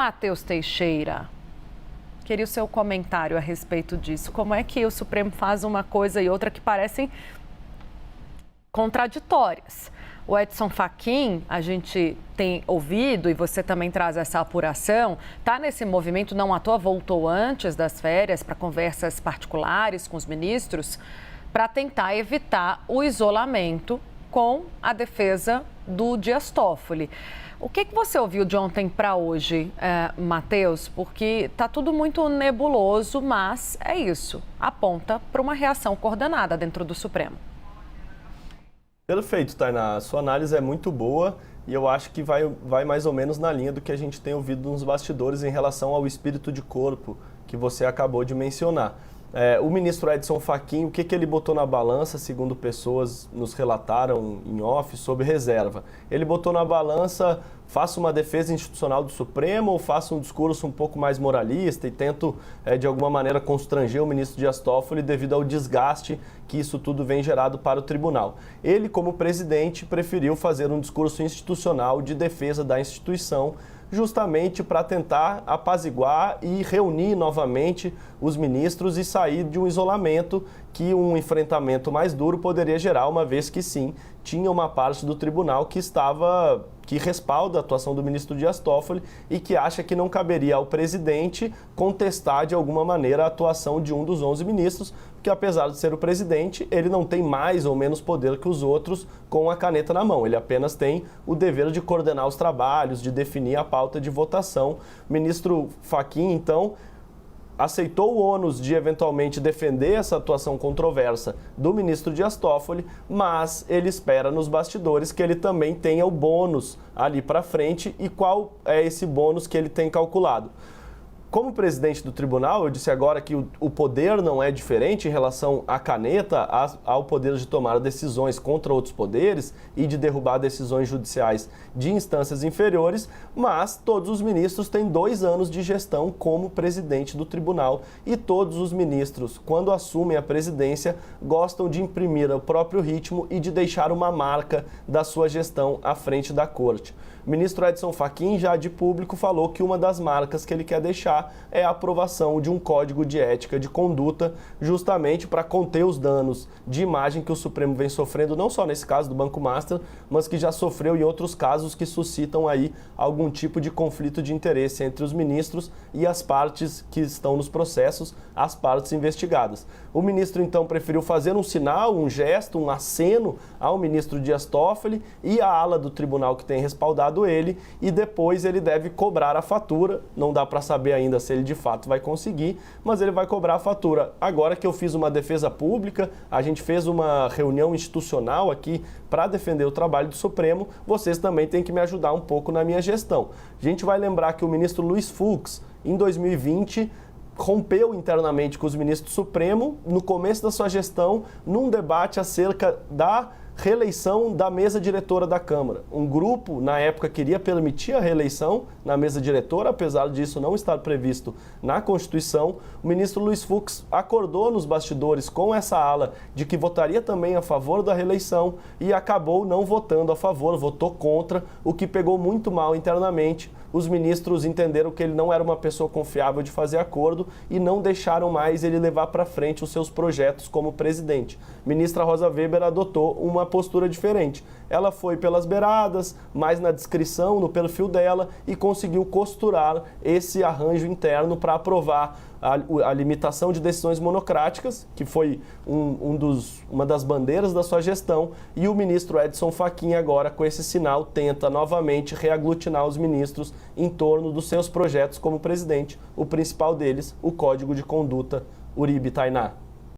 Matheus Teixeira, queria o seu comentário a respeito disso. Como é que o Supremo faz uma coisa e outra que parecem contraditórias? O Edson Fachin, a gente tem ouvido, e você também traz essa apuração, está nesse movimento, não à toa, voltou antes das férias para conversas particulares com os ministros, para tentar evitar o isolamento com a defesa do Dias Toffoli. O que você ouviu de ontem para hoje, Matheus? Porque está tudo muito nebuloso, mas é isso, aponta para uma reação coordenada dentro do Supremo. Perfeito, Tainá. A sua análise é muito boa e eu acho que vai mais ou menos na linha do que a gente tem ouvido nos bastidores em relação ao espírito de corpo que você acabou de mencionar. O ministro Edson Fachin, o que ele botou na balança, segundo pessoas nos relataram em off, sob reserva? Ele botou na balança, faço uma defesa institucional do Supremo ou faço um discurso um pouco mais moralista e tento, de alguma maneira, constranger o ministro Dias Toffoli devido ao desgaste que isso tudo vem gerado para o tribunal. Ele, como presidente, preferiu fazer um discurso institucional de defesa da instituição, justamente para tentar apaziguar e reunir novamente os ministros e sair de um isolamento que um enfrentamento mais duro poderia gerar, uma vez que sim, tinha uma parte do tribunal que respalda a atuação do ministro Dias Toffoli e que acha que não caberia ao presidente contestar de alguma maneira a atuação de um dos 11 ministros, porque apesar de ser o presidente, ele não tem mais ou menos poder que os outros com a caneta na mão. Ele apenas tem o dever de coordenar os trabalhos, de definir a pauta de votação. O ministro Fachin, então, aceitou o ônus de eventualmente defender essa atuação controversa do ministro Dias Toffoli, mas ele espera nos bastidores que ele também tenha o bônus ali para frente. E qual é esse bônus que ele tem calculado? Como presidente do tribunal, eu disse agora que o poder não é diferente em relação à caneta, ao poder de tomar decisões contra outros poderes e de derrubar decisões judiciais de instâncias inferiores, mas todos os ministros têm 2 anos de gestão como presidente do tribunal e todos os ministros, quando assumem a presidência, gostam de imprimir o próprio ritmo e de deixar uma marca da sua gestão à frente da corte. O ministro Edson Fachin, já de público, falou que uma das marcas que ele quer deixar é a aprovação de um código de ética de conduta, justamente para conter os danos de imagem que o Supremo vem sofrendo, não só nesse caso do Banco Master, mas que já sofreu em outros casos que suscitam aí algum tipo de conflito de interesse entre os ministros e as partes que estão nos processos, as partes investigadas. O ministro, então, preferiu fazer um sinal, um gesto, um aceno ao ministro Dias Toffoli e à ala do tribunal que tem respaldado ele, e depois ele deve cobrar a fatura. Não dá para saber ainda se ele de fato vai conseguir, mas ele vai cobrar a fatura. Agora que eu fiz uma defesa pública, a gente fez uma reunião institucional aqui para defender o trabalho do Supremo, vocês também têm que me ajudar um pouco na minha gestão. A gente vai lembrar que o ministro Luiz Fux, em 2020, rompeu internamente com os ministros do Supremo no começo da sua gestão, num debate acerca da reeleição da mesa diretora da Câmara. Um grupo, na época, queria permitir a reeleição na mesa diretora, apesar disso não estar previsto na Constituição. O ministro Luiz Fux acordou nos bastidores com essa ala de que votaria também a favor da reeleição e acabou não votando a favor, votou contra, o que pegou muito mal internamente. Os ministros entenderam que ele não era uma pessoa confiável de fazer acordo e não deixaram mais ele levar para frente os seus projetos como presidente. A ministra Rosa Weber adotou uma postura diferente. Ela foi pelas beiradas, mais na descrição, no perfil dela, e conseguiu costurar esse arranjo interno para aprovar a limitação de decisões monocráticas, que foi uma das bandeiras da sua gestão, e o ministro Edson Fachin agora, com esse sinal, tenta novamente reaglutinar os ministros em torno dos seus projetos como presidente, o principal deles, o Código de Conduta Uribe, Tainá.